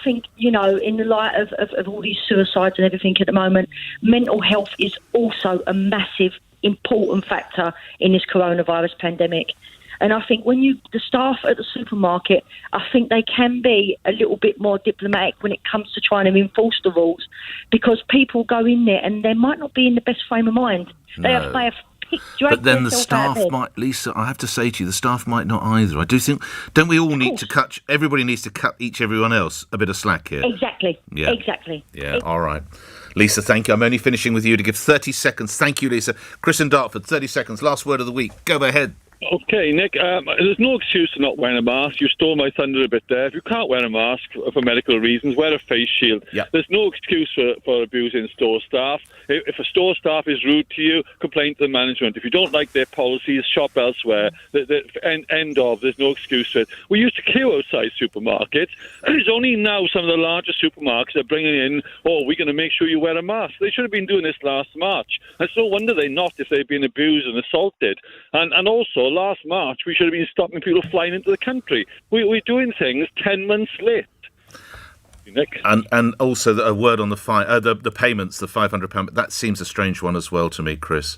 think, in the light of all these suicides and everything at the moment, mental health is also a massive, important factor in this coronavirus pandemic. And I think the staff at the supermarket, I think they can be a little bit more diplomatic when it comes to trying to enforce the rules, because people go in there and they might not be in the best frame of mind. They have but then the staff might, Lisa, I have to say to you, the staff might not either. I do think, don't we all need to cut, everybody needs to cut everyone else a bit of slack here? Exactly. Yeah. Exactly. Yeah, all right. Lisa, thank you. I'm only finishing with you to give 30 seconds. Thank you, Lisa. Chris in Dartford, 30 seconds. Last word of the week. Go ahead. Okay, Nick, there's no excuse for not wearing a mask. You stole my thunder a bit there. If you can't wear a mask for medical reasons, wear a face shield. Yep. There's no excuse for abusing store staff. If a store staff is rude to you, complain to the management. If you don't like their policies, shop elsewhere. End of. There's no excuse for it. We used to queue outside supermarkets, and it's only now some of the larger supermarkets are bringing in, we're going to make sure you wear a mask. They should have been doing this last March. It's no wonder they're not if they've been abused and assaulted. And also, last March, we should have been stopping people flying into the country. We're doing things 10 months late. Nick. And also a word on the payments, the £500. That seems a strange one as well to me, Chris.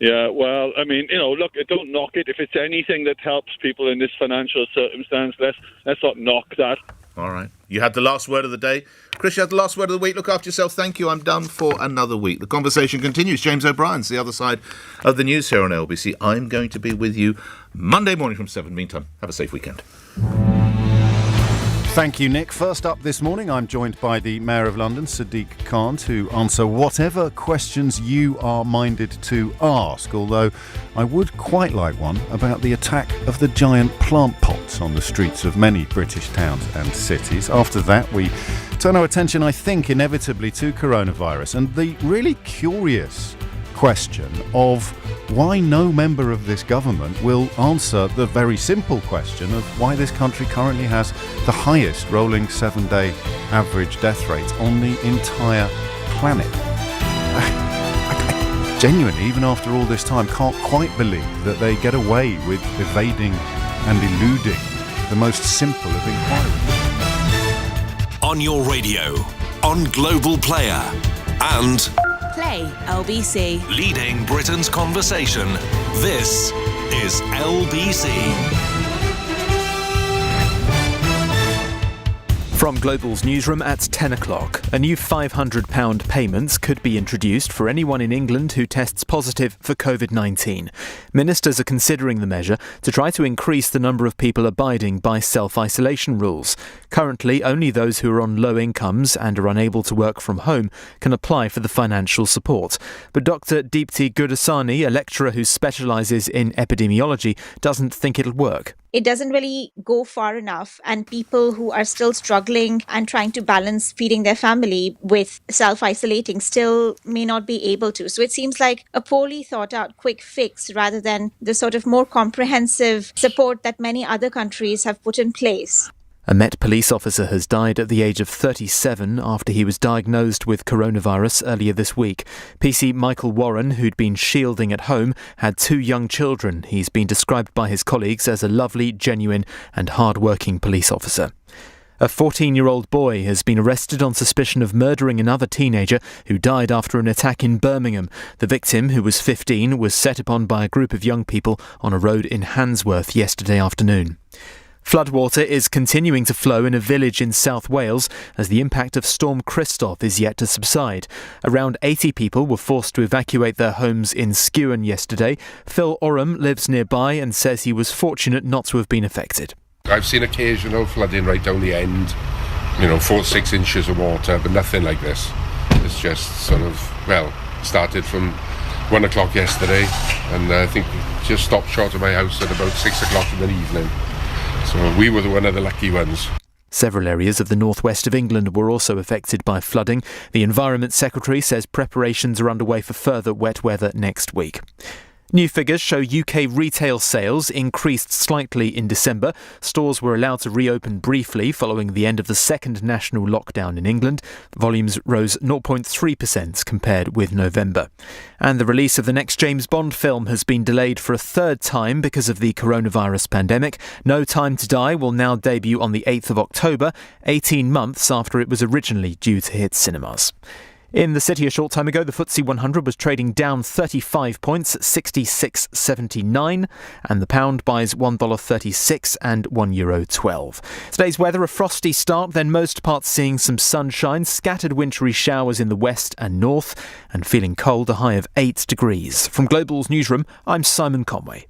Yeah, well, I mean, look, don't knock it. If it's anything that helps people in this financial circumstance, let's not knock that. All right. You had the last word of the day. Chris, you had the last word of the week. Look after yourself. Thank you. I'm done for another week. The conversation continues. James O'Brien's the other side of the news here on LBC. I'm going to be with you Monday morning from 7. Meantime, have a safe weekend. Thank you, Nick. First up this morning, I'm joined by the Mayor of London, Sadiq Khan, to answer whatever questions you are minded to ask, although I would quite like one about the attack of the giant plant pots on the streets of many British towns and cities. After that, we turn our attention, I think, inevitably to coronavirus and the really curious question of why no member of this government will answer the very simple question of why this country currently has the highest rolling 7-day average death rate on the entire planet. I genuinely, even after all this time, can't quite believe that they get away with evading and eluding the most simple of inquiries. On your radio, on Global Player, and Play LBC. Leading Britain's conversation. This is LBC. From Global's newsroom at 10 o'clock, a new £500 payments could be introduced for anyone in England who tests positive for COVID-19. Ministers are considering the measure to try to increase the number of people abiding by self-isolation rules. Currently, only those who are on low incomes and are unable to work from home can apply for the financial support. But Dr. Deepti Gurdasani, a lecturer who specialises in epidemiology, doesn't think it'll work. It doesn't really go far enough, and people who are still struggling and trying to balance feeding their family with self-isolating still may not be able to. So it seems like a poorly thought out quick fix rather than the sort of more comprehensive support that many other countries have put in place. A Met police officer has died at the age of 37 after he was diagnosed with coronavirus earlier this week. PC Michael Warren, who'd been shielding at home, had 2 young children. He's been described by his colleagues as a lovely, genuine and hard-working police officer. A 14-year-old boy has been arrested on suspicion of murdering another teenager who died after an attack in Birmingham. The victim, who was 15, was set upon by a group of young people on a road in Handsworth yesterday afternoon. Floodwater is continuing to flow in a village in South Wales as the impact of Storm Christoph is yet to subside. Around 80 people were forced to evacuate their homes in Skewen yesterday. Phil Oram lives nearby and says he was fortunate not to have been affected. I've seen occasional flooding right down the end, 4-6 inches of water, but nothing like this. It's just started from 1 o'clock yesterday, and I think just stopped short of my house at about 6 o'clock in the evening. So we were one of the lucky ones. Several areas of the northwest of England were also affected by flooding. The Environment Secretary says preparations are underway for further wet weather next week. New figures show UK retail sales increased slightly in December. Stores were allowed to reopen briefly following the end of the second national lockdown in England. Volumes rose 0.3% compared with November. And the release of the next James Bond film has been delayed for a third time because of the coronavirus pandemic. No Time to Die will now debut on the 8th of October, 18 months after it was originally due to hit cinemas. In the city a short time ago, the FTSE 100 was trading down 35 points at 66.79, and the pound buys $1.36 and €1.12. Today's weather, a frosty start, then most parts seeing some sunshine, scattered wintry showers in the west and north, and feeling cold, a high of 8 degrees. From Global's newsroom, I'm Simon Conway.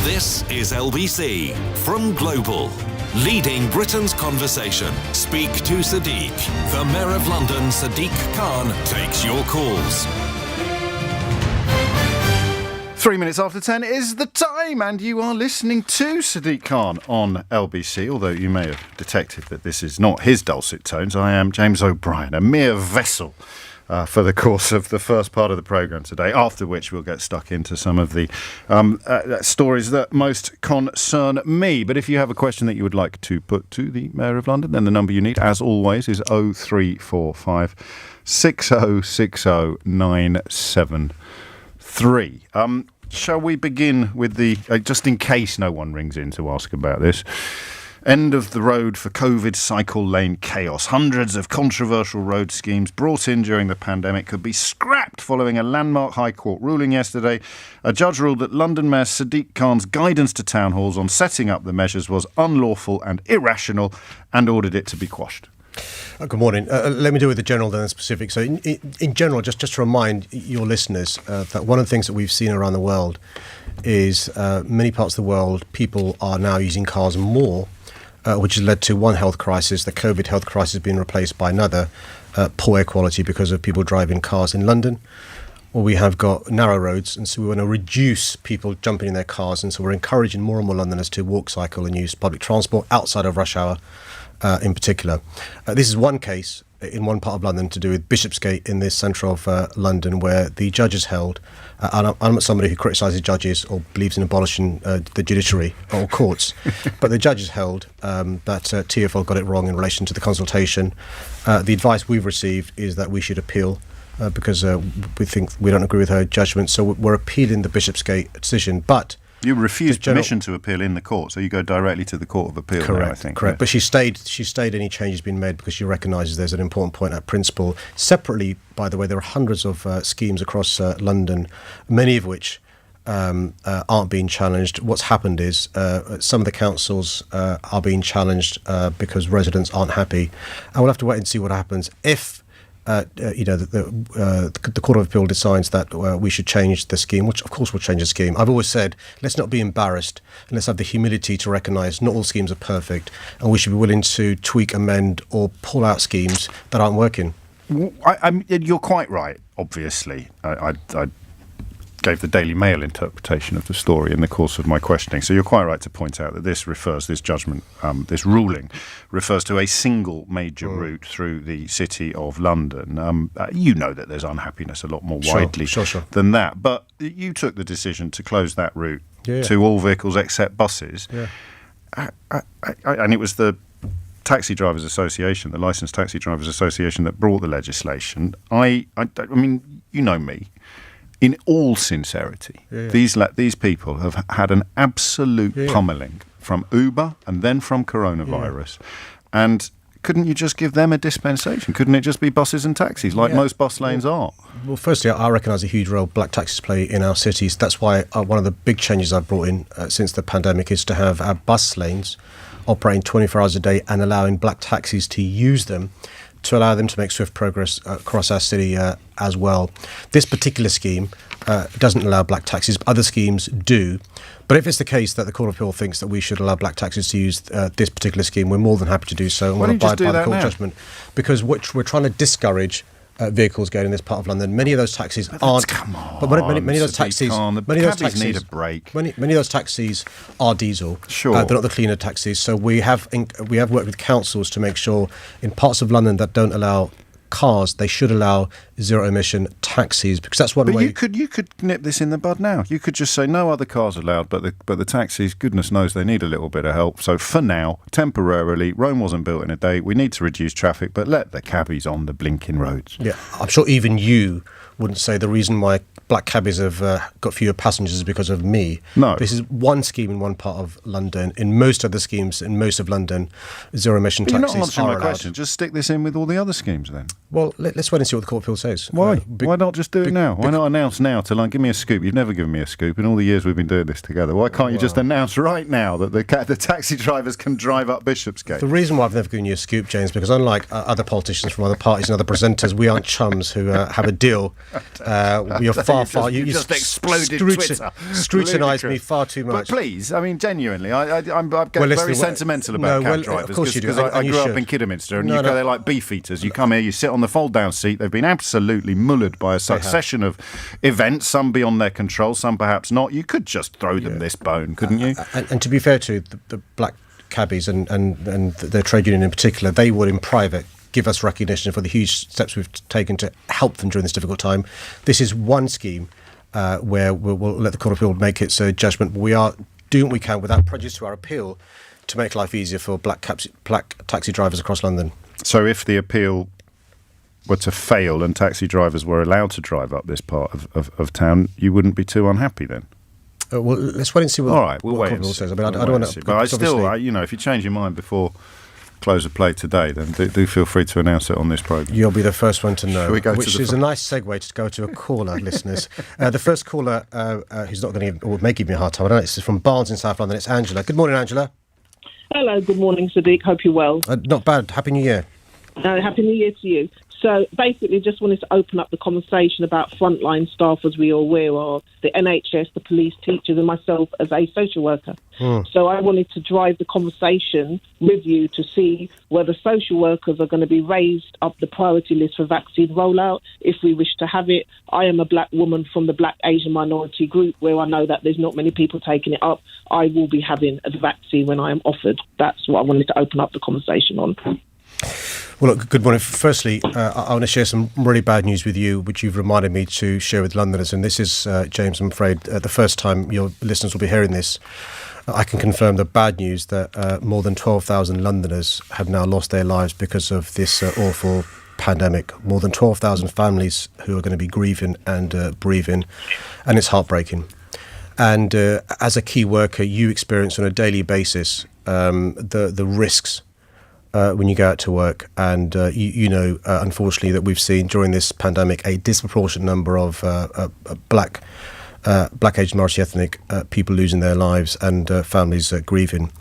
This is LBC from Global, leading Britain's conversation. Speak to Sadiq. The Mayor of London, Sadiq Khan, takes your calls. 3 minutes after 10 is the time, and you are listening to Sadiq Khan on LBC, although you may have detected that this is not his dulcet tones. I am James O'Brien, a mere vessel for the course of the first part of the programme today, after which we'll get stuck into some of the stories that most concern me. But if you have a question that you would like to put to the Mayor of London, then the number you need, as always, is 0345 6060 973. Shall we begin with the, just in case no one rings in to ask about this, end of the road for COVID cycle lane chaos. Hundreds of controversial road schemes brought in during the pandemic could be scrapped following a landmark High Court ruling yesterday. A judge ruled that London Mayor Sadiq Khan's guidance to town halls on setting up the measures was unlawful and irrational and ordered it to be quashed. Good morning. Let me deal with the general then the specific. So in general, just to remind your listeners that one of the things that we've seen around the world is many parts of the world, people are now using cars more, which has led to one health crisis, the COVID health crisis, being replaced by another, poor air quality because of people driving cars in London. Or we have got narrow roads, and so we want to reduce people jumping in their cars, and so we're encouraging more and more Londoners to walk, cycle and use public transport outside of rush hour in particular. This is one case in one part of London to do with Bishopsgate in the centre of London, where the judges held, I'm not somebody who criticises judges or believes in abolishing the judiciary or courts, but the judges held that TfL got it wrong in relation to the consultation. The advice we've received is that we should appeal because we think we don't agree with her judgment, so we're appealing the Bishopsgate decision. But you refused permission to appeal in the court, so you go directly to the Court of Appeal. Correct, now, I think. correct. Yeah. But she stayed any changes being made because she recognises there's an important point at principle. Separately, by the way, there are hundreds of schemes across London, many of which aren't being challenged. What's happened is some of the councils are being challenged because residents aren't happy. And we'll have to wait and see what happens. If the Court of Appeal decides that we should change the scheme, which of course will change the scheme. I've always said, let's not be embarrassed and let's have the humility to recognise not all schemes are perfect, and we should be willing to tweak, amend or pull out schemes that aren't working. You're quite right, obviously. I gave the Daily Mail interpretation of the story in the course of my questioning. So you're quite right to point out that this judgment, this ruling, refers to a single major route through the City of London. You know that there's unhappiness a lot more widely than that. But you took the decision to close that route to all vehicles except buses. Yeah. And it was the Taxi Drivers Association, the Licensed Taxi Drivers Association, that brought the legislation. I mean, you know me. In all sincerity, these people have had an absolute pummeling from Uber and then from coronavirus. And couldn't you just give them a dispensation? Couldn't it just be buses and taxis like most bus lanes are? Well, firstly, I recognise a huge role black taxis play in our cities. That's why one of the big changes I've brought in since the pandemic is to have our bus lanes operating 24 hours a day and allowing black taxis to use them to allow them to make swift progress across our city as well. This particular scheme doesn't allow black taxis, but other schemes do. But if it's the case that the Court of Appeal thinks that we should allow black taxis to use this particular scheme, we're more than happy to do so. And Why we'll don't you abide just by do the court that now? judgment. Because we're trying to discourage vehicles going in this part of London. Many of those taxis aren't. Come on, but many of those Sadiq taxis, Khan, the many of those cabbies taxis need a break. Many of those taxis are diesel. Sure. They're not the cleaner taxis. So we have worked with councils to make sure in parts of London that don't allow cars, they should allow zero emission taxis, because that's one But way. you could nip this in the bud now. You could just say no other cars allowed, but the taxis, goodness knows, they need a little bit of help. So for now, temporarily, Rome wasn't built in a day. We need to reduce traffic, but let the cabbies on the blinking roads. Yeah, I'm sure even you wouldn't say the reason why black cabbies have got fewer passengers is because of me. No. This is one scheme in one part of London. In most other schemes in most of London, zero emission You're taxis not answering are my allowed. question. Just stick this in with all the other schemes then. Well, let's wait and see what the Court of Appeal says. Why? Why not just do it now? Why not announce now to give me a scoop? You've never given me a scoop in all the years we've been doing this together. Why can't you just announce right now that the taxi drivers can drive up Bishopsgate? The reason why I've never given you a scoop, James, because unlike other politicians from other parties and other presenters, we aren't chums who have a deal. You're far. You just exploded Twitter. Scrutinise me far too But much. please, I mean, genuinely, I'm getting very sentimental about cab drivers. Of course you do. Because I and you grew up should. in Kidderminster, and they're like beef eaters. You come here, you sit on the fold-down seat. They've been absolutely mullered by a succession of events, some beyond their control, some perhaps not. You could just throw them this bone, couldn't you? And to be fair to the black cabbies and their trade union in particular, they would in private give us recognition for the huge steps we've taken to help them during this difficult time. This is one scheme where we'll let the Court of Appeal make its judgment. We are doing what we can without prejudice to our appeal to make life easier for black taxi drivers across London. So if the appeal were to fail and taxi drivers were allowed to drive up this part of town, you wouldn't be too unhappy then? Well, let's wait and see what All right, what we'll wait the Court of and Appeal see. says. I mean, I don't want to. But I still, if you change your mind before close of play today, then do feel free to announce it on this programme. You'll be the first one to know. Shall we go which to the is a nice segue to go to a caller, listeners. The first caller, who's not going to, or may give me a hard time, I don't know, it's from Barnes in South London. It's Angela. Good morning, Angela. Hello, good morning, Sadiq. Hope you're well. Not bad. Happy New Year. Happy New Year to you. So basically, just wanted to open up the conversation about frontline staff, as we are aware of, the NHS, the police, teachers, and myself as a social worker. So I wanted to drive the conversation with you to see whether social workers are going to be raised up the priority list for vaccine rollout, if we wish to have it. I am a black woman from the black Asian minority group, where I know that there's not many people taking it up. I will be having the vaccine when I am offered. That's what I wanted to open up the conversation on. Well, look, good morning. Firstly, I want to share some really bad news with you, which you've reminded me to share with Londoners. And this is, James, I'm afraid, the first time your listeners will be hearing this. I can confirm the bad news that more than 12,000 Londoners have now lost their lives because of this awful pandemic. More than 12,000 families who are going to be grieving and bereaving, and it's heartbreaking. And as a key worker, you experience on a daily basis the risks when you go out to work, and unfortunately, that we've seen during this pandemic a disproportionate number of black Asian minority ethnic people losing their lives and families grieving.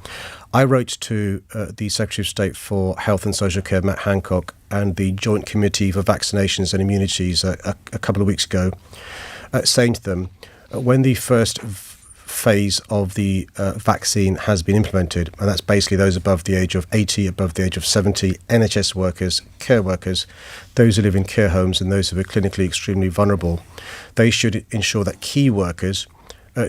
I wrote to the Secretary of State for Health and Social Care, Matt Hancock, and the Joint Committee for Vaccinations and Immunities a couple of weeks ago, saying to them, when the first phase of the vaccine has been implemented, and that's basically those above the age of 80, above the age of 70, NHS workers, care workers, those who live in care homes and those who are clinically extremely vulnerable, they should ensure that key workers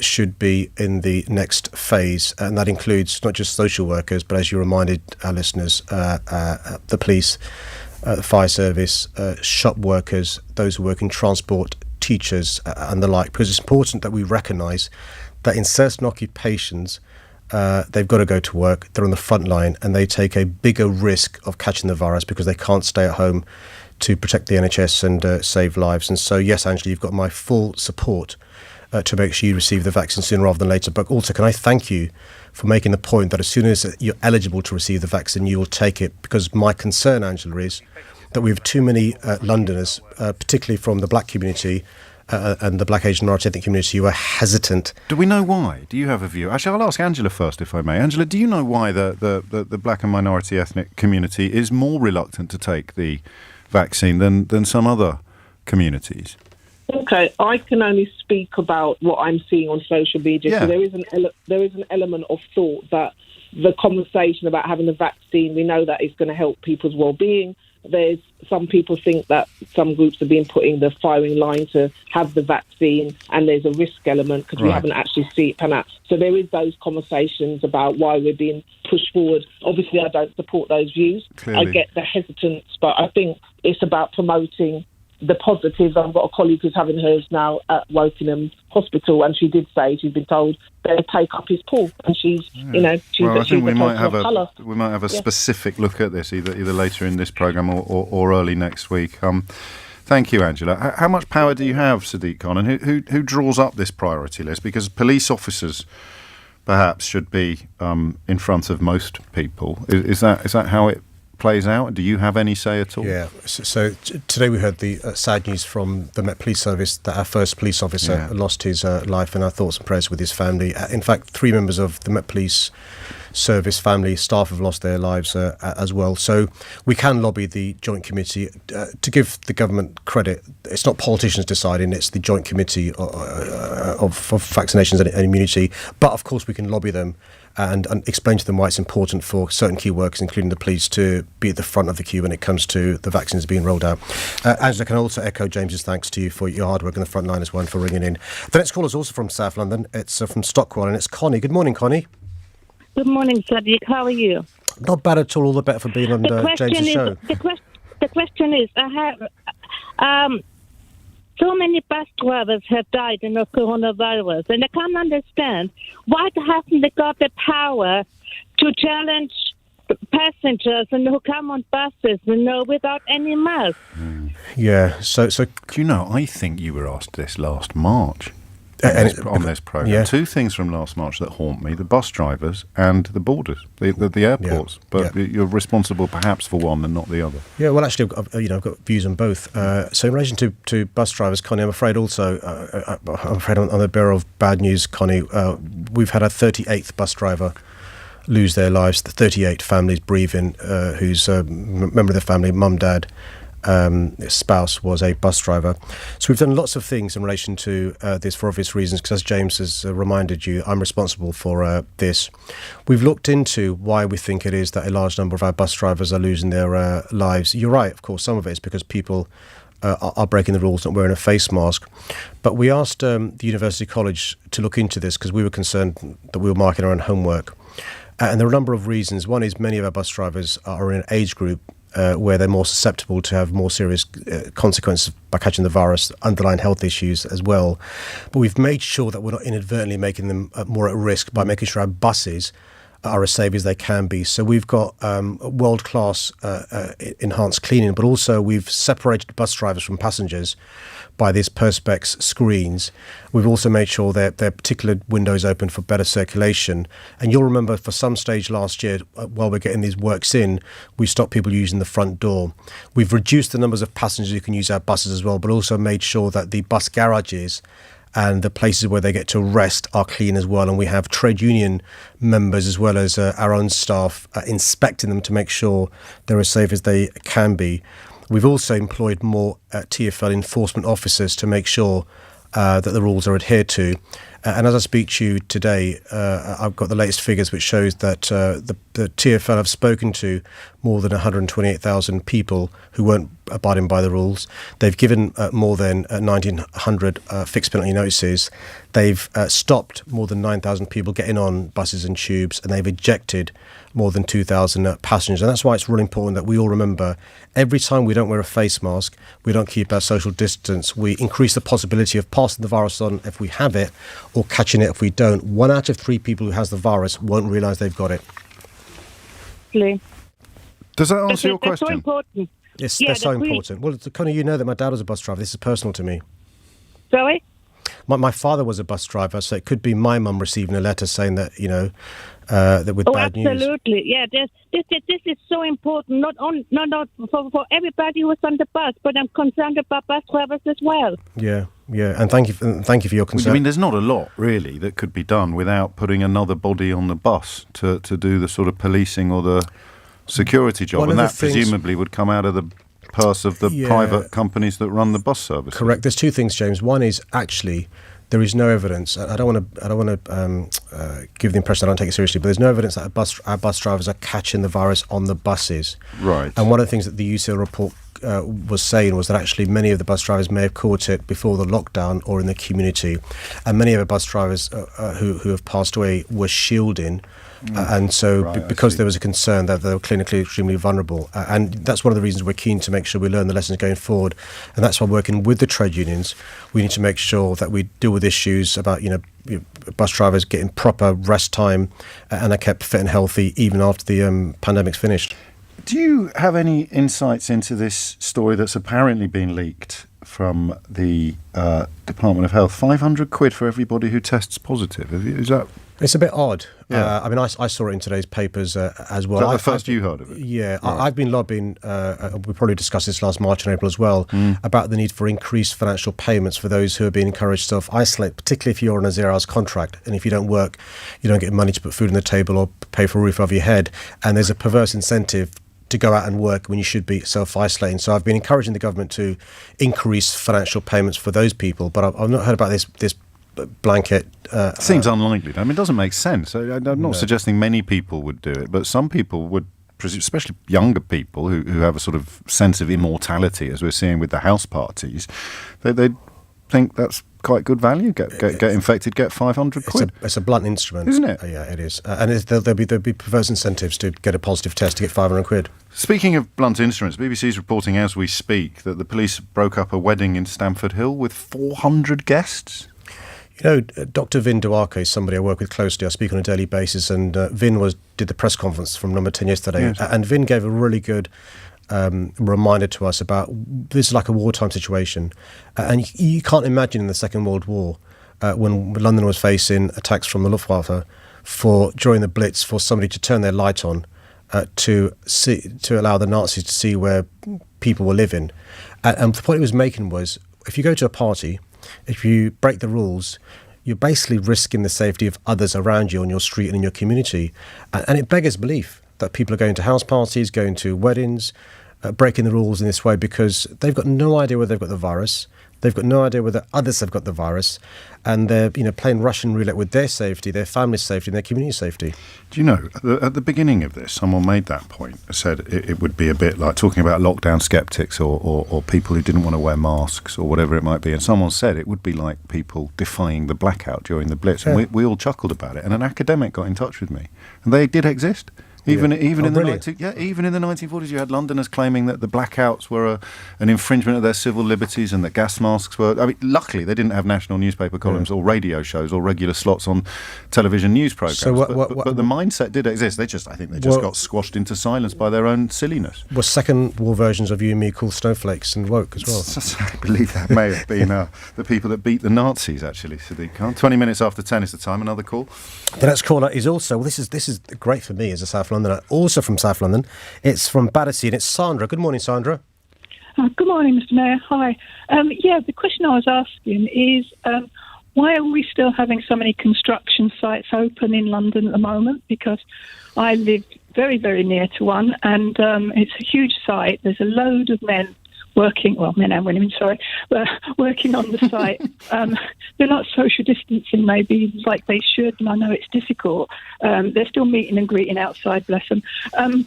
should be in the next phase, and that includes not just social workers, but as you reminded our listeners, the police, the fire service, shop workers, those who work in transport, teachers and the like, because it's important that we recognise that in certain occupations, they've got to go to work, they're on the front line, and they take a bigger risk of catching the virus because they can't stay at home to protect the NHS and save lives. And so, yes, Angela, you've got my full support to make sure you receive the vaccine sooner rather than later. But also, can I thank you for making the point that as soon as you're eligible to receive the vaccine, you will take it? Because my concern, Angela, is that we have too many Londoners, particularly from the black community, and the Black Asian minority ethnic community who are hesitant. Do we know why? Do you have a view? Actually, I'll ask Angela first, if I may. Angela, do you know why the Black and minority ethnic community is more reluctant to take the vaccine than some other communities? Okay, I can only speak about what I'm seeing on social media. Yeah. So there is an element of thought that the conversation about having the vaccine, we know that is going to help people's well-being. There's some people think that some groups have been putting the firing line to have the vaccine, and there's a risk element because we haven't actually seen it pan out. So there is those conversations about why we're being pushed forward. Obviously, I don't support those views. Clearly. I get the hesitance, but I think it's about promoting the positives. I've got a colleague who's having hers now at Wokingham Hospital, and she did say she's been told they'll take up his pool, and she's, I think we might have colour. a specific look at this either later in this programme or early next week. Thank you, Angela. How much power do you have, Sadiq Khan, and who draws up this priority list? Because police officers perhaps should be in front of most people. Is that how it plays out? Do you have any say at all? Yeah. So today we heard the sad news from the Met Police Service that our first police officer lost his life, and our thoughts and prayers with his family. In fact, 3 members of the Met Police Service family staff have lost their lives as well. So we can lobby the Joint Committee to give the government credit. It's not politicians deciding, it's the Joint Committee of Vaccinations and Immunity. But of course we can lobby them and explain to them why it's important for certain key workers, including the police, to be at the front of the queue when it comes to the vaccines being rolled out. Angela, can I also echo James's thanks to you for your hard work on the front line as well, and for ringing in. The next call is also from South London. It's from Stockwell, and it's Connie. Good morning, Connie. Good morning, Sadiq. How are you? Not bad at all the better for being on James's show. The question is, I have... so many bus drivers have died in the coronavirus, and I can't understand why haven't they got the power to challenge passengers and who come on buses, without any mask. Yeah, so I think you were asked this last March. On this programme. Yeah. 2 things from last March that haunt me: the bus drivers and the borders, the airports. Yeah. But you're responsible perhaps for one and not the other. Yeah, well, actually, I've got views on both. So in relation to bus drivers, Connie, I'm afraid also, on the bearer of bad news, Connie, we've had a 38th bus driver lose their lives, the 38 families bereaving, who's a member of the family, mum, dad, his spouse was a bus driver. So we've done lots of things in relation to this for obvious reasons, because as James has reminded you, I'm responsible for this. We've looked into why we think it is that a large number of our bus drivers are losing their lives. You're right, of course, some of it is because people are breaking the rules, not wearing a face mask. But we asked the University College to look into this because we were concerned that we were marking our own homework. And there are a number of reasons. One is many of our bus drivers are in an age group where they're more susceptible to have more serious consequences by catching the virus, underlying health issues as well. But we've made sure that we're not inadvertently making them more at risk by making sure our buses are as safe as they can be. So we've got world-class enhanced cleaning, but also we've separated bus drivers from passengers by these Perspex screens. We've also made sure that there are particular windows open for better circulation. And you'll remember for some stage last year, while we're getting these works in, we stopped people using the front door. We've reduced the numbers of passengers who can use our buses as well, but also made sure that the bus garages and the places where they get to rest are clean as well. And we have trade union members as well as our own staff inspecting them to make sure they're as safe as they can be. We've also employed more TfL enforcement officers to make sure that the rules are adhered to. And as I speak to you today, I've got the latest figures which shows that the TfL have spoken to more than 128,000 people who weren't abiding by the rules. They've given more than 1,900 fixed penalty notices. They've stopped more than 9,000 people getting on buses and tubes, and they've ejected more than 2,000 passengers. And that's why it's really important that we all remember every time we don't wear a face mask, we don't keep our social distance, we increase the possibility of passing the virus on if we have it or catching it if we don't. 1 out of 3 people who has the virus won't realise they've got it. Does that answer your question? That's so important. Yes, they're so important. Well, Connie, you know that my dad was a bus driver. This is personal to me. Sorry? My father was a bus driver, so it could be my mum receiving a letter saying that, that with bad news. Absolutely. Yeah, this is so important, not for everybody who's on the bus, but I'm concerned about bus drivers as well. Yeah. Yeah, and thank you for your concern. I mean, there's not a lot, really, that could be done without putting another body on the bus to do the sort of policing or the security job, and that presumably would come out of the purse of the private companies that run the bus service. Correct. There's two things, James. One is actually there is no evidence. I don't want to give the impression I don't take it seriously, but there's no evidence that our bus drivers are catching the virus on the buses. Right. And one of the things that the UCL report was saying was that actually many of the bus drivers may have caught it before the lockdown or in the community, and many of the bus drivers who have passed away were shielding. And so because there was a concern that they were clinically extremely vulnerable, and that's one of the reasons we're keen to make sure we learn the lessons going forward, and that's why working with the trade unions we need to make sure that we deal with issues about bus drivers getting proper rest time and are kept fit and healthy even after the pandemic's finished. Do you have any insights into this story that's apparently been leaked from the Department of Health? £500 for everybody who tests positive. Is that... It's a bit odd. Yeah. I mean, I saw it in today's papers as well. Is that the first you heard of it? Yeah. Right. I've been lobbying, we probably discussed this last March and April as well, about the need for increased financial payments for those who are being encouraged to self-isolate, particularly if you're on a 0 hours contract. And if you don't work, you don't get money to put food on the table or pay for a roof over your head. And there's a perverse incentive to go out and work when you should be self-isolating. So I've been encouraging the government to increase financial payments for those people. But I've not heard about this blanket. Seems unlikely. I mean, it doesn't make sense. I'm not suggesting many people would do it, but some people would, especially younger people who have a sort of sense of immortality, as we're seeing with the house parties, they'd think that's quite good value. Get infected, get £500. It's a blunt instrument, isn't it? Yeah, it is. And there'll be perverse incentives to get a positive test to get £500. Speaking of blunt instruments, BBC's reporting as we speak that the police broke up a wedding in Stamford Hill with 400 guests. Dr. Vin Duarque is somebody I work with closely. I speak on a daily basis, and Vin did the press conference from Number 10 yesterday. Yes. And Vin gave a really good reminder to us about this is like a wartime situation. And you can't imagine in the Second World War, when London was facing attacks from the Luftwaffe, during the Blitz, for somebody to turn their light on to allow the Nazis to see where people were living. And the point he was making was, if you go to a party, if you break the rules, you're basically risking the safety of others around you on your street and in your community. And it beggars belief that people are going to house parties, going to weddings, breaking the rules in this way because they've got no idea whether they've got the virus. They've got no idea whether others have got the virus, and they're playing Russian roulette with their safety, their family's safety, and their community safety. Do you know, at the beginning of this, someone made that point, said it would be a bit like talking about lockdown skeptics or people who didn't want to wear masks or whatever it might be, and someone said it would be like people defying the blackout during the Blitz, and we all chuckled about it, and an academic got in touch with me, and they did exist. Even in the 1940s, you had Londoners claiming that the blackouts were an infringement of their civil liberties and that gas masks were. I mean, luckily they didn't have national newspaper columns or radio shows or regular slots on television news programs. So but the mindset did exist. I think they just got squashed into silence by their own silliness. Were Second War versions of you and me called snowflakes and woke as well? I believe that may have been the people that beat the Nazis. Actually, Sadiq Khan. 20 minutes after 10 is the time. Another call. The next caller is also. This is great for me as a South Londoner. Also from South London, it's from Battersea, and it's Sandra. Good morning, Sandra. Good morning, Mr. Mayor. Hi. The question I was asking is why are we still having so many construction sites open in London at the moment? Because I live very, very near to one, and it's a huge site. There's a load of men men and women, working on the site. They're not social distancing maybe like they should, and I know it's difficult. They're still meeting and greeting outside, bless them.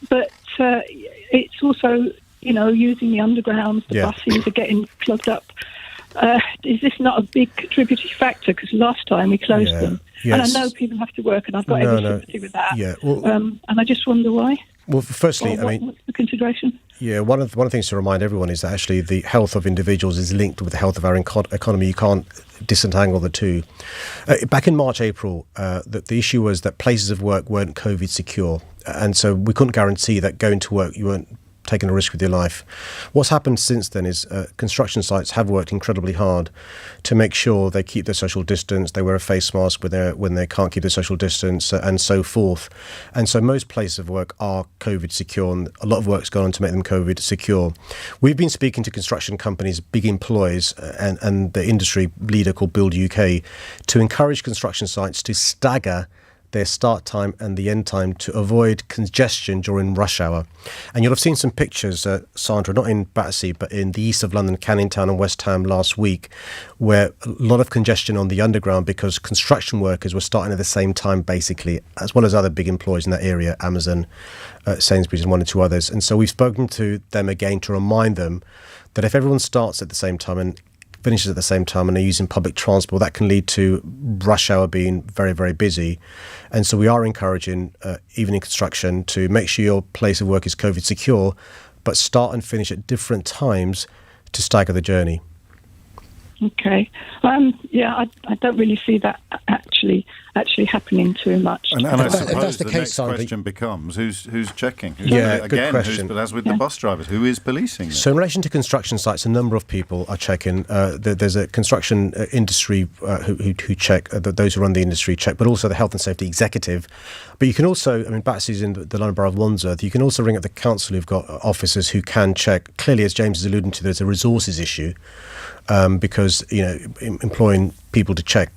But it's also, using the undergrounds, the buses are getting plugged up. Is this not a big contributing factor? Because last time we closed them. Yes. And I know people have to work, and I've got every sympathy with that. Yeah. Well, and I just wonder why. Well, firstly, what's the consideration? Yeah, one of the things to remind everyone is that actually the health of individuals is linked with the health of our economy. You can't disentangle the two. Back in March, April, the issue was that places of work weren't COVID secure, and so we couldn't guarantee that going to work you weren't taking a risk with your life. What's happened since then is construction sites have worked incredibly hard to make sure they keep their social distance, they wear a face mask when they can't keep their social distance, and so forth. And so most places of work are COVID secure, and a lot of work's gone on to make them COVID secure. We've been speaking to construction companies, big employers, and the industry leader called Build UK to encourage construction sites to stagger their start time and the end time to avoid congestion during rush hour. And you'll have seen some pictures, Sandra, not in Battersea, but in the east of London, Canning Town and West Ham last week, where a lot of congestion on the underground because construction workers were starting at the same time, basically, as well as other big employers in that area, Amazon, Sainsbury's and one or two others. And so we've spoken to them again to remind them that if everyone starts at the same time and finishes at the same time and are using public transport, that can lead to rush hour being very, very busy. And so we are encouraging, even in construction, to make sure your place of work is COVID secure, but start and finish at different times to stagger the journey. Okay. I don't really see that actually happening too much. And I If suppose that's the case, next Sandra, question becomes who's checking? Good question. But as with the bus drivers, who is policing them? So in relation to construction sites, a number of people are checking. There's a construction industry who check, those who run the industry check, but also the health and safety executive. But you can also, Battersea's in the London Borough of Wandsworth, you can also ring up the council who've got officers who can check. Clearly, as James is alluding to, there's a resources issue because, employing people to check,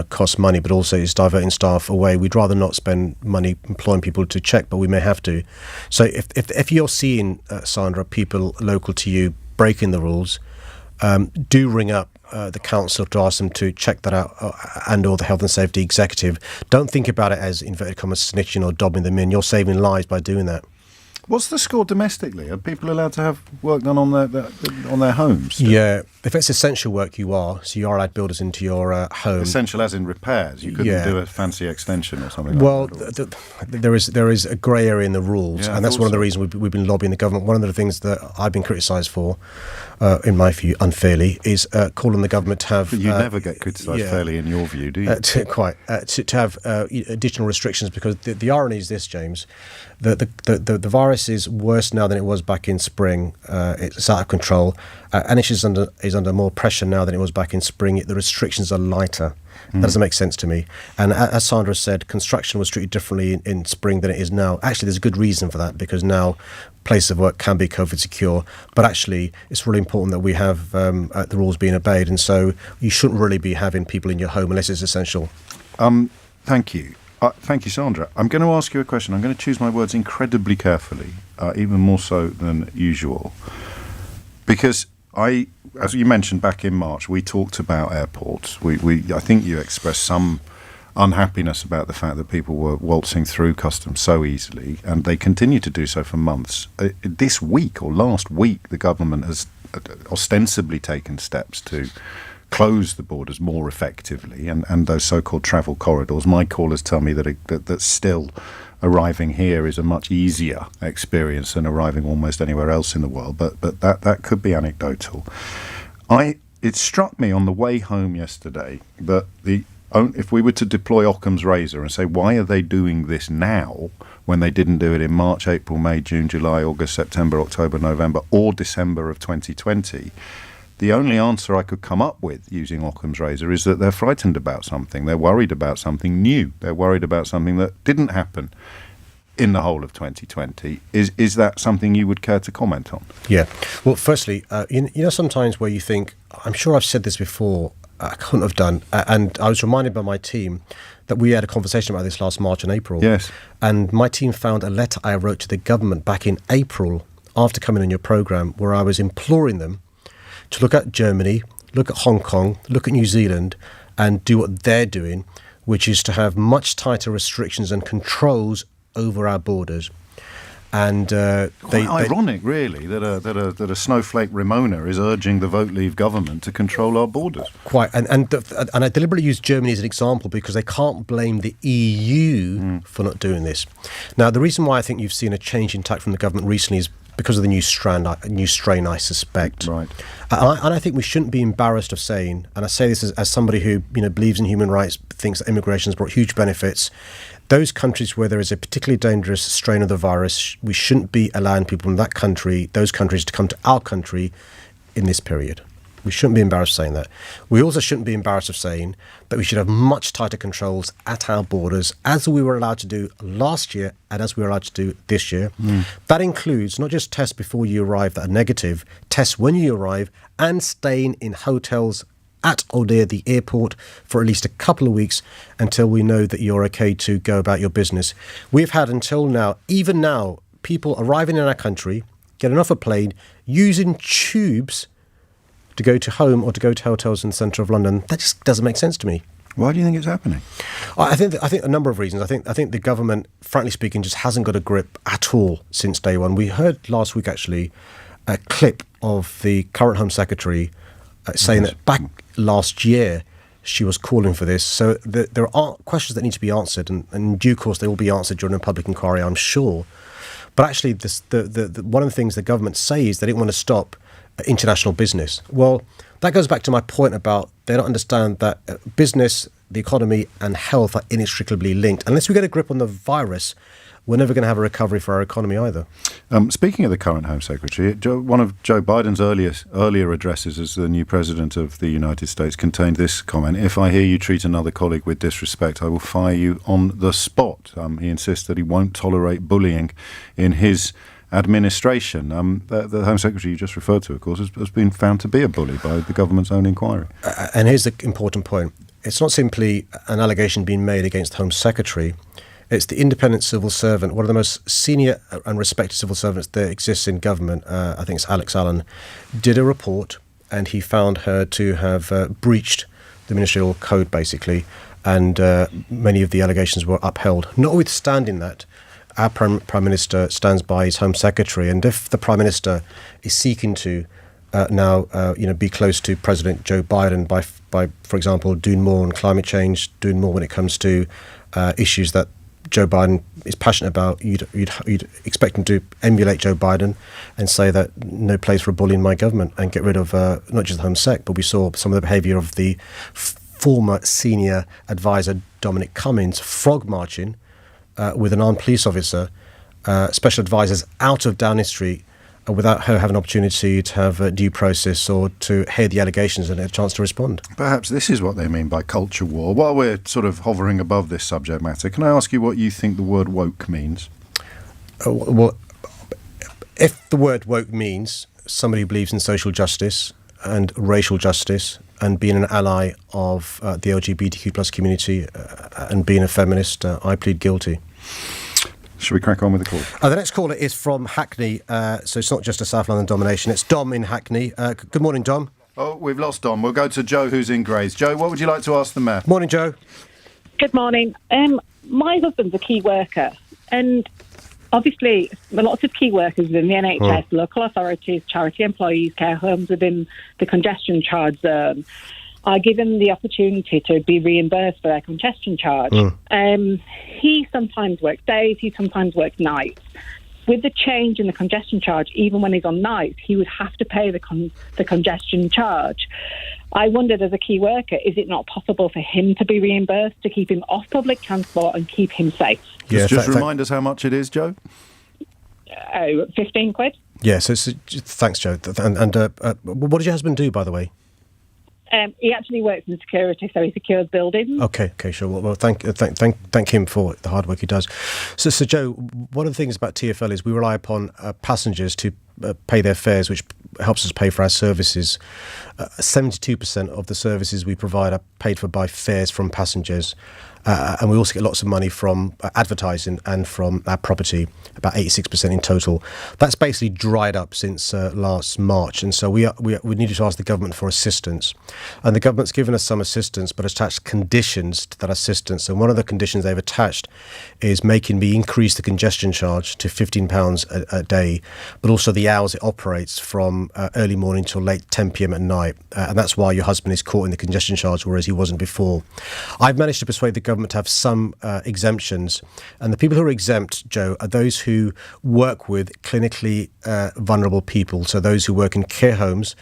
costs money, but also it's diverting staff away. We'd rather not spend money employing people to check, but we may have to. So if you're seeing, Sandra, people local to you breaking the rules, do ring up the council to ask them to check that out, and or the health and safety executive. Don't think about it as, inverted commas, snitching or dobbing them in. You're saving lives by doing that. What's the score domestically? Are people allowed to have work done on their homes still? Yeah, if it's essential work, you are. So you are allowed builders into your home. Essential as in repairs. You couldn't do a fancy extension or something like that. Well, there is a grey area in the rules, and that's one of the reasons we've been lobbying the government. One of the things that I've been criticised for, in my view, unfairly, is calling the government to have... But you never get criticised fairly in your view, do you? To have additional restrictions, because the irony is this, James, the virus is worse now than it was back in spring. It's out of control. NHS is under more pressure now than it was back in spring. The restrictions are lighter. That doesn't make sense to me. And as Sandra said, construction was treated differently in spring than it is now. Actually, there's a good reason for that, because now places of work can be COVID secure. But actually, it's really important that we have the rules being obeyed. And so you shouldn't really be having people in your home unless it's essential. Thank you. Thank you, Sandra. I'm going to ask you a question. I'm going to choose my words incredibly carefully, even more so than usual, because as you mentioned back in March, we talked about airports. I think you expressed some unhappiness about the fact that people were waltzing through customs so easily, and they continue to do so for months. This week or last week, the government has ostensibly taken steps to close the borders more effectively, and those so-called travel corridors. My callers tell me that still arriving here is a much easier experience than arriving almost anywhere else in the world, but that could be anecdotal. It struck me on the way home yesterday that if we were to deploy Occam's razor and say, why are they doing this now when they didn't do it in March, April, May, June, July, August, September, October, November, or December of 2020, the only answer I could come up with using Occam's razor is that they're frightened about something. They're worried about something new. They're worried about something that didn't happen in the whole of 2020. Is that something you would care to comment on? Yeah. Well, firstly, sometimes where you think, I'm sure I've said this before, I couldn't have done. And I was reminded by my team that we had a conversation about this last March and April. Yes. And my team found a letter I wrote to the government back in April after coming on your programme, where I was imploring them to look at Germany, look at Hong Kong, look at New Zealand, and do what they're doing, which is to have much tighter restrictions and controls over our borders. And ironic, really, that a snowflake Ramona is urging the Vote Leave government to control our borders. Quite, and I deliberately use Germany as an example because they can't blame the EU for not doing this. Now, the reason why I think you've seen a change in tack from the government recently is because of the new strain, I suspect. Right. And I think we shouldn't be embarrassed of saying, and I say this as somebody who believes in human rights, thinks that immigration has brought huge benefits. those countries where there is a particularly dangerous strain of the virus, we shouldn't be allowing people from those countries to come to our country in this period. We shouldn't be embarrassed saying that. We also shouldn't be embarrassed of saying that we should have much tighter controls at our borders, as we were allowed to do last year and as we were allowed to do this year. That includes not just tests before you arrive that are negative, tests when you arrive, and staying in hotels at or near the airport for at least a couple of weeks until we know that you're okay to go about your business. We've had until now, even now, people arriving in our country, getting off a plane, using tubes to go to home or to go to hotels in the centre of London. That just doesn't make sense to me. Why do you think it's happening? I think a number of reasons. I think the government, frankly speaking, just hasn't got a grip at all since day one. We heard last week, actually, a clip of the current Home Secretary saying that back last year she was calling for this. So there are questions that need to be answered, and in due course they will be answered during a public inquiry, I'm sure. But actually, one of the things the government say is they didn't want to stop international business. Well, that goes back to my point about they don't understand that business, the economy and health are inextricably linked. Unless we get a grip on the virus, we're never going to have a recovery for our economy either. Speaking of the current Home Secretary, one of Joe Biden's earlier addresses as the new president of the United States contained this comment: "If I hear you treat another colleague with disrespect, I will fire you on the spot." He insists that he won't tolerate bullying in his administration. The Home Secretary you just referred to, of course, has been found to be a bully by the government's own inquiry. And here's the important point. It's not simply an allegation being made against the Home Secretary. It's the independent civil servant, one of the most senior and respected civil servants that exists in government, I think it's Alex Allen, did a report, and he found her to have breached the ministerial code, basically, and many of the allegations were upheld. Notwithstanding that, our Prime Minister stands by his Home Secretary, and if the Prime Minister is seeking to be close to President Joe Biden by, for example, doing more on climate change, doing more when it comes to issues that Joe Biden is passionate about, you'd expect him to emulate Joe Biden and say that no place for a bully in my government and get rid of not just the Home Sec, but we saw some of the behaviour of the former senior advisor Dominic Cummings frog marching with an armed police officer, special advisors out of Downing Street without her having an opportunity to have a due process or to hear the allegations and a chance to respond. Perhaps this is what they mean by culture war. While we're sort of hovering above this subject matter, can I ask you what you think the word woke means? Well, if the word woke means somebody who believes in social justice and racial justice and being an ally of the LGBTQ plus community and being a feminist, I plead guilty. Should we crack on with the call? The next caller is from Hackney, so it's not just a South London domination. It's Dom in Hackney. Good morning, Dom. Oh, we've lost Dom. We'll go to Joe, who's in Grays. Joe, what would you like to ask the Mayor? Morning, Joe. Good morning. My husband's a key worker, and obviously lots of key workers within the NHS, local authorities, charity employees, care homes within the congestion charge zone are given the opportunity to be reimbursed for their congestion charge. He sometimes works days, he sometimes works nights. With the change in the congestion charge, even when he's on nights, he would have to pay the congestion charge. I wondered, as a key worker, is it not possible for him to be reimbursed to keep him off public transport and keep him safe? Yeah, just remind us how much it is, Joe. 15 quid. Yes, thanks, Joe. And what does your husband do, by the way? He actually works in security, so he secures buildings. Okay, sure. Well, thank him for the hard work he does. So, Joe, one of the things about TfL is we rely upon passengers to pay their fares, which helps us pay for our services. 72% of the services we provide are paid for by fares from passengers. And we also get lots of money from advertising and from our property, about 86% in total. That's basically dried up since last March, and so we needed to ask the government for assistance. And the government's given us some assistance, but attached conditions to that assistance. And one of the conditions they've attached is making me increase the congestion charge to £15 a day, but also the hours it operates from early morning till late 10 p.m. at night. And that's why your husband is caught in the congestion charge, whereas he wasn't before. I've managed to persuade the government to have some exemptions, and the people who are exempt, Joe, are those who work with clinically vulnerable people, so those who work in care homes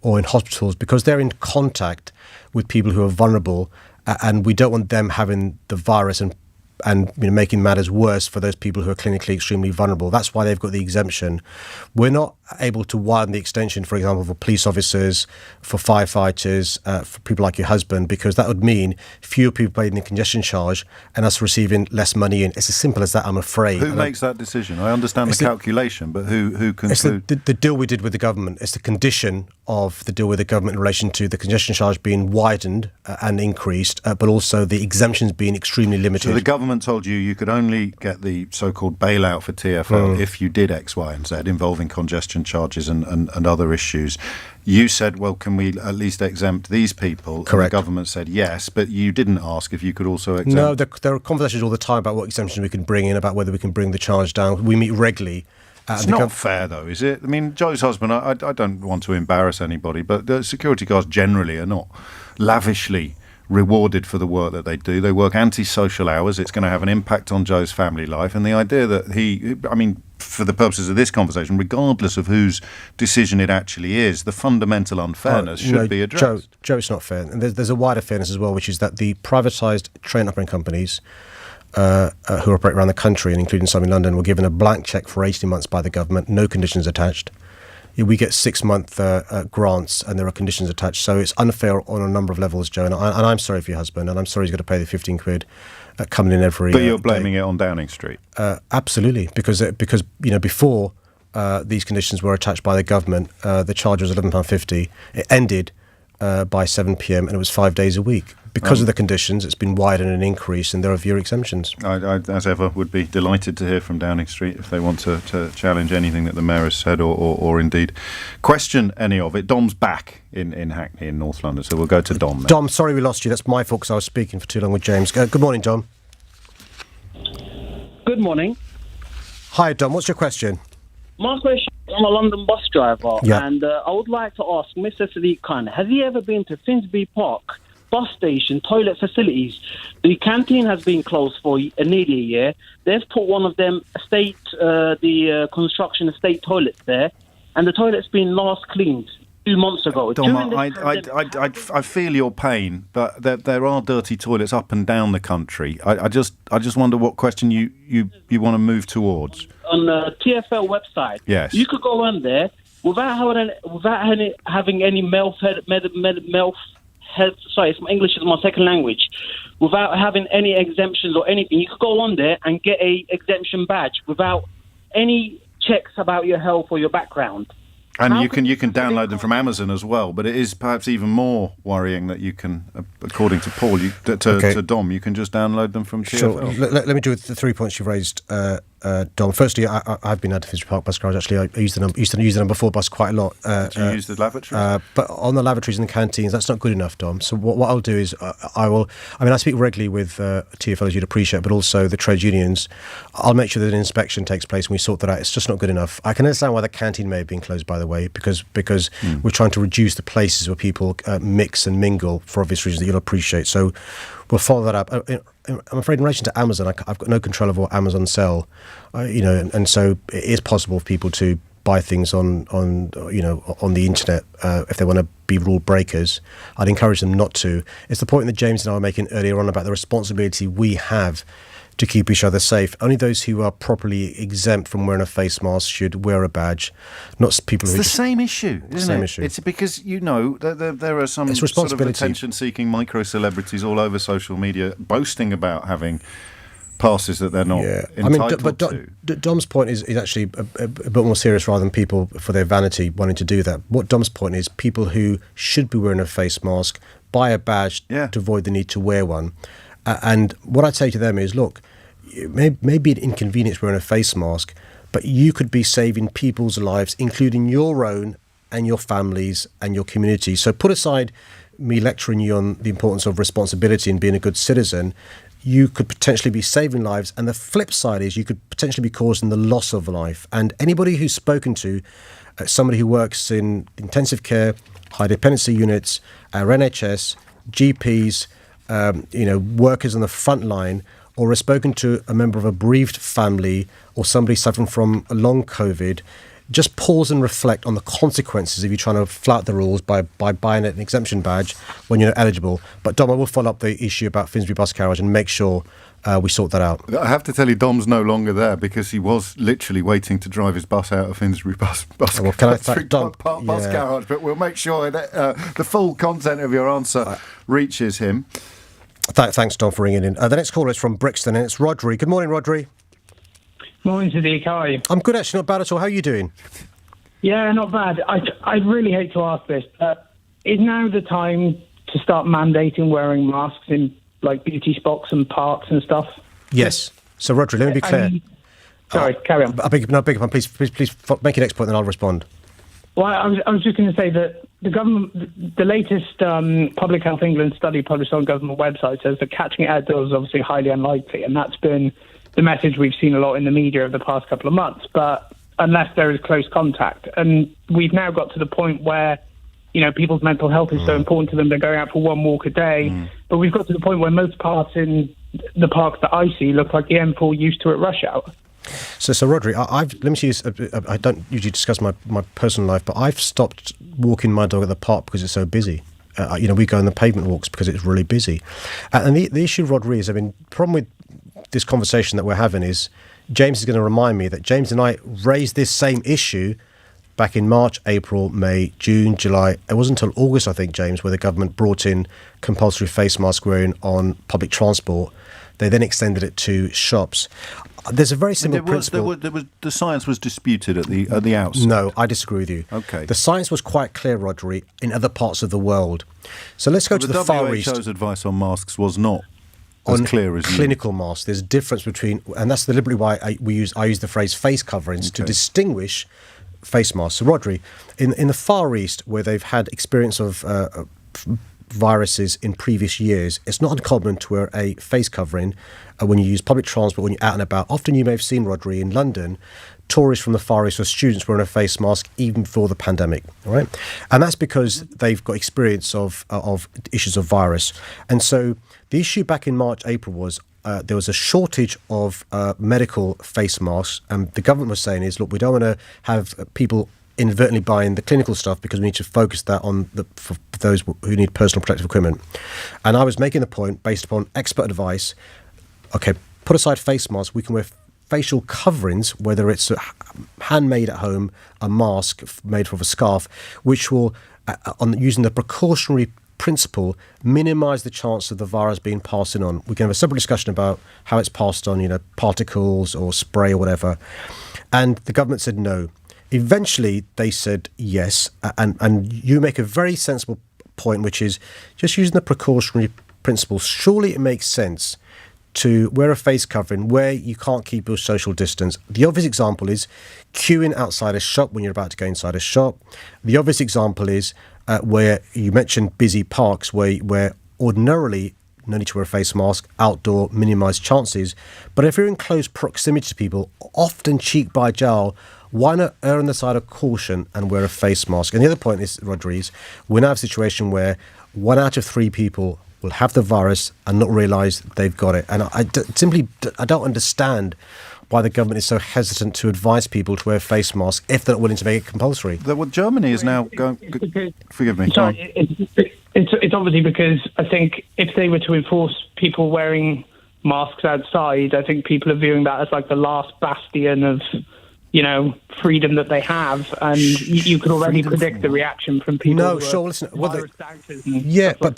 or in hospitals, because they're in contact with people who are vulnerable, and we don't want them having the virus and making matters worse for those people who are clinically extremely vulnerable. That's why they've got the exemption. We're not able to widen the extension, for example, for police officers, for firefighters, for people like your husband, because that would mean fewer people paying the congestion charge and us receiving less money in. It's as simple as that, I'm afraid. Who makes that decision? I understand the calculation, but who concludes? It's the deal we did with the government. It's the condition of the deal with the government in relation to the congestion charge being widened and increased, but also the exemptions being extremely limited. So the government told you could only get the so-called bailout for TfL if you did X, Y and Z involving congestion charges and other issues. You said, well, can we at least exempt these people? Correct. And the government said yes, but you didn't ask if you could also exempt. No, there are conversations all the time about what exemptions we can bring in, about whether we can bring the charge down. We meet regularly. It's not fair, though, is it? I mean, Joe's husband, I don't want to embarrass anybody, but the security guards generally are not lavishly rewarded for the work that they do. They work anti-social hours. It's going to have an impact on Joe's family life. And the idea that for the purposes of this conversation, regardless of whose decision it actually is, the fundamental unfairness should be addressed. Joe, it's not fair. And there's a wider fairness as well, which is that the privatised train operating companies who operate around the country, and including some in London, were given a blank cheque for 18 months by the government, no conditions attached. We get 6-month grants and there are conditions attached. So it's unfair on a number of levels, Joe. And I'm sorry for your husband, and I'm sorry he's got to pay the 15 quid coming in every But you're blaming it on Downing Street? Absolutely, because before these conditions were attached by the government, the charge was £11.50. It ended by 7 p.m. and it was 5 days a week. Because of the conditions, it's been widened and increased, and there are fewer exemptions. I, as ever, would be delighted to hear from Downing Street if they want to challenge anything that the Mayor has said or indeed question any of it. Dom's back in Hackney in North London, so we'll go to Dom now. Dom, sorry we lost you. That's my fault because I was speaking for too long with James. Good morning, Dom. Good morning. Hi, Dom. What's your question? My question is, I'm a London bus driver, Yeah. and I would like to ask Mr. Sadiq Khan, has he ever been to Finsbury Park bus station toilet facilities? The canteen has been closed for nearly a year. They've put one of them construction estate toilets there, and the toilet's been last cleaned 2 months ago. Dom, I feel your pain, but there are dirty toilets up and down the country. I just wonder what question you want to move towards. On the TfL website, yes, you could go on there without having any sorry, English is my second language. Without having any exemptions or anything, you could go on there and get a exemption badge without any checks about your health or your background. And you can download them from Amazon as well. But it is perhaps even more worrying that you can, according to Paul, to Dom, you can just download them from TfL. Sure. Let me do the 3 points you've raised, Dom. Firstly, I've been at Finsbury Park bus garage. Actually, I used the number 4 bus quite a lot. Do you use the lavatories? But on the lavatories and the canteens, that's not good enough, Dom. So what I'll do is I speak regularly with TfL, as you'd appreciate, but also the trade unions. I'll make sure that an inspection takes place and we sort that out. It's just not good enough. I can understand why the canteen may have been closed, by the way, because we're trying to reduce the places where people mix and mingle for obvious reasons that you'll appreciate. So we'll follow that up. I'm afraid in relation to Amazon, I've got no control over what Amazon sell, and so it is possible for people to buy things on the internet if they want to be rule breakers. I'd encourage them not to. It's the point that James and I were making earlier on about the responsibility we have to keep each other safe. Only those who are properly exempt from wearing a face mask should wear a badge, not people who... It's the same issue, isn't it? Same issue. It's because, there are some sort of attention-seeking micro-celebrities all over social media boasting about having passes that they're not entitled to. Dom's point is actually a bit more serious rather than people for their vanity wanting to do that. What Dom's point is, people who should be wearing a face mask buy a badge to avoid the need to wear one. And what I'd say to them is, look, it may be an inconvenience wearing a face mask, but you could be saving people's lives, including your own and your families and your community. So put aside me lecturing you on the importance of responsibility and being a good citizen. You could potentially be saving lives, and the flip side is you could potentially be causing the loss of life. And anybody who's spoken to somebody who works in intensive care, high dependency units, our NHS, GPs, workers on the front line, or has spoken to a member of a bereaved family or somebody suffering from long COVID, just pause and reflect on the consequences if you're trying to flout the rules by buying an exemption badge when you're not eligible. But Dom, I will follow up the issue about Finsbury Bus Carriage and make sure we sort that out. I have to tell you, Dom's no longer there because he was literally waiting to drive his bus out of Finsbury Bus Carriage. But we'll make sure that the full content of your answer reaches him. Thanks, Dom, for ringing in. The next caller is from Brixton, and it's Rodri. Good morning, Rodri. Morning, Sadiq. How are you? I'm good, actually. Not bad at all. How are you doing? Yeah, not bad. I really hate to ask this, but is now the time to start mandating wearing masks in like beauty spots and parks and stuff? Yes. So, Rodri, let me be clear. Sorry, carry on. I beg your pardon. Please make your next point, then I'll respond. Well, I was just going to say that the government, the latest Public Health England study published on government website says that catching it outdoors is obviously highly unlikely, and that's been the message we've seen a lot in the media over the past couple of months. But unless there is close contact, and we've now got to the point where, you know, people's mental health is so important to them, they're going out for one walk a day. But we've got to the point where most parts in the parks that I see look like the M4 used to at rush hour. So Rodri, let me see. I don't usually discuss my personal life, but I've stopped walking my dog at the park because it's so busy. We go on the pavement walks because it's really busy. And the issue, Rodri, is, the problem with this conversation that we're having is James is going to remind me that James and I raised this same issue back in March, April, May, June, July. It wasn't until August, I think, James, where the government brought in compulsory face mask wearing on public transport. They then extended it to shops. There's a very simple principle. The science was disputed at the outset. No, I disagree with you. Okay. The science was quite clear, Rodri, in other parts of the world. So let's go to the Far East. The WHO's advice on masks was not as clear as clinical masks. There's a difference between, and that's deliberately why I use the phrase face coverings to distinguish face masks. So, Rodri, in the Far East, where they've had experience of viruses in previous years, it's not uncommon to wear a face covering when you use public transport, when you're out and about. Often you may have seen, Rodri, in London, tourists from the Far East or students wearing a face mask even before the pandemic, all right? And that's because they've got experience of issues of virus. And so the issue back in March, April was there was a shortage of medical face masks, and the government was saying is, look, we don't want to have people inadvertently buying the clinical stuff because we need to focus that on for those who need personal protective equipment. And I was making the point, based upon expert advice, okay, put aside face masks, we can wear facial coverings, whether it's handmade at home, a mask made from a scarf, which will, using the precautionary principle, minimise the chance of the virus being passed on. We can have a separate discussion about how it's passed on, particles or spray or whatever. And the government said no. Eventually, they said yes, and you make a very sensible point, which is just using the precautionary principle. Surely it makes sense to wear a face covering where you can't keep your social distance. The obvious example is queuing outside a shop when you're about to go inside a shop. The obvious example is where you mentioned busy parks where ordinarily no need to wear a face mask, outdoor, minimise chances. But if you're in close proximity to people, often cheek by jowl, why not err on the side of caution and wear a face mask? And the other point is, Rodriguez, we now have a situation where 1 out of 3 people will have the virus and not realise they've got it. And I don't understand why the government is so hesitant to advise people to wear face masks if they're not willing to make it compulsory. Well, Germany is now going... Forgive me. Sorry, it's obviously because I think if they were to enforce people wearing masks outside, I think people are viewing that as like the last bastion of, freedom that they have, and you could already predict the reaction from people. No, sure, listen. But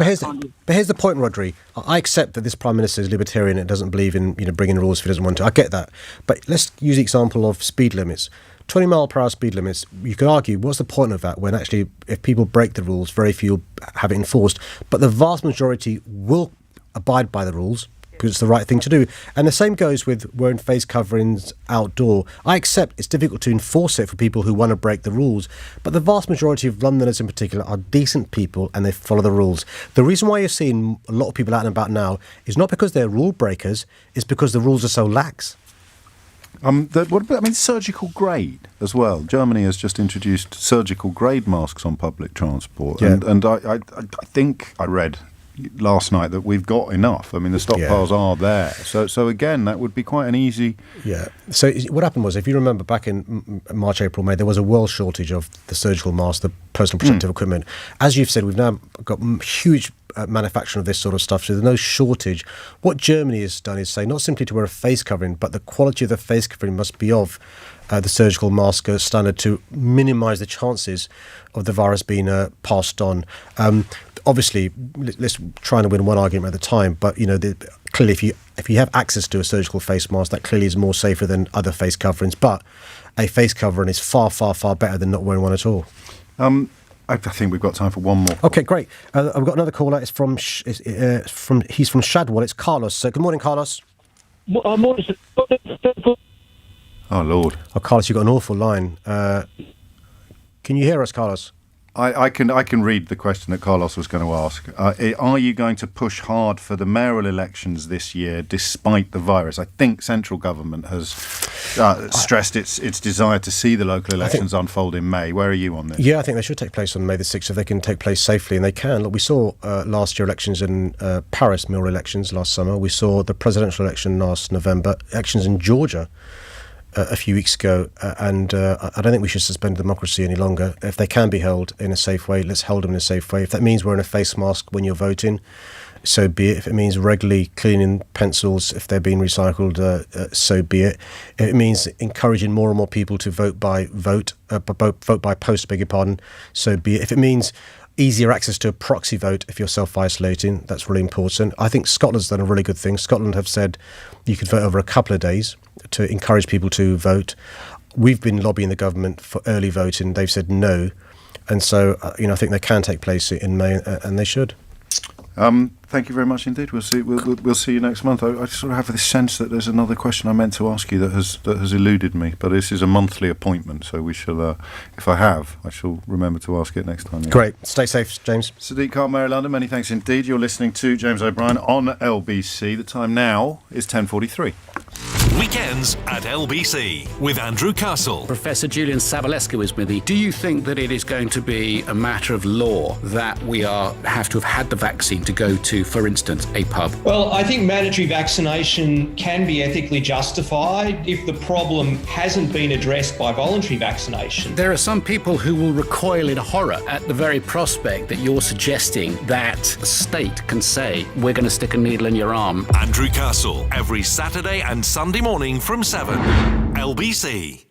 here's the point, Rodri. I accept that this Prime Minister is libertarian and doesn't believe in bringing rules if he doesn't want to. I get that. But let's use the example of speed limits. 20 mile per hour speed limits, you could argue, what's the point of that when actually, if people break the rules, very few have it enforced. But the vast majority will abide by the rules because it's the right thing to do. And the same goes with wearing face coverings outdoor. I accept it's difficult to enforce it for people who want to break the rules, but the vast majority of Londoners in particular are decent people and they follow the rules. The reason why you're seeing a lot of people out and about now is not because they're rule breakers, it's because the rules are so lax. Surgical grade as well. Germany has just introduced surgical grade masks on public transport. Yeah. And I think I read last night that we've got enough. I mean, the stockpiles are there. So again, that would be quite an easy... Yeah. So what happened was, if you remember back in March, April, May, there was a world shortage of the surgical masks, the personal protective equipment. As you've said, we've now got huge manufacturing of this sort of stuff, so there's no shortage. What Germany has done is say not simply to wear a face covering, but the quality of the face covering must be of the surgical mask standard to minimise the chances of the virus being passed on. Obviously, let's try and win one argument at a time, but clearly if you have access to a surgical face mask, that clearly is more safer than other face coverings, but a face covering is far, far, far better than not wearing one at all. I think we've got time for one more. Okay, great. I've got another caller. It's he's from Shadwell. It's Carlos. Good morning, Carlos. Morning. Oh, Lord. Oh, Carlos, you've got an awful line. Can you hear us, Carlos? I can read the question that Carlos was going to ask. Are you going to push hard for the mayoral elections this year despite the virus? I think central government has stressed its desire to see the local elections unfold in May. Where are you on this? Yeah, I think they should take place on May the 6th if they can take place safely, and they can. Look, we saw last year elections in Paris, mayoral elections last summer. We saw the presidential election last November, elections in Georgia a few weeks ago, and I don't think we should suspend democracy any longer. If they can be held in a safe way, let's hold them in a safe way. If that means wearing a face mask when you're voting, so be it. If it means regularly cleaning pencils if they're being recycled, so be it. If it means encouraging more and more people to vote by post, beg your pardon, so be it. If it means easier access to a proxy vote if you're self-isolating, that's really important. I think Scotland's done a really good thing. Scotland have said you could vote over a couple of days to encourage people to vote. We've been lobbying the government for early voting. They've said no. And so, I think they can take place in May, and they should. Thank you very much indeed. We'll see you next month. I sort of have this sense that there's another question I meant to ask you that has eluded me, but this is a monthly appointment, so we shall, if I shall remember to ask it next time. Yeah. Great. Stay safe, James. Sadiq Khan, Mayor of London, many thanks indeed. You're listening to James O'Brien on LBC. The time now is 10:43. Weekends at LBC with Andrew Castle. Professor Julian Savulescu is with me. Do you think that it is going to be a matter of law that we have to have had the vaccine to go to, for instance, a pub? Well, I think mandatory vaccination can be ethically justified if the problem hasn't been addressed by voluntary vaccination. There are some people who will recoil in horror at the very prospect that you're suggesting that the state can say, we're going to stick a needle in your arm. Andrew Castle, every Saturday and Sunday morning from 7. LBC.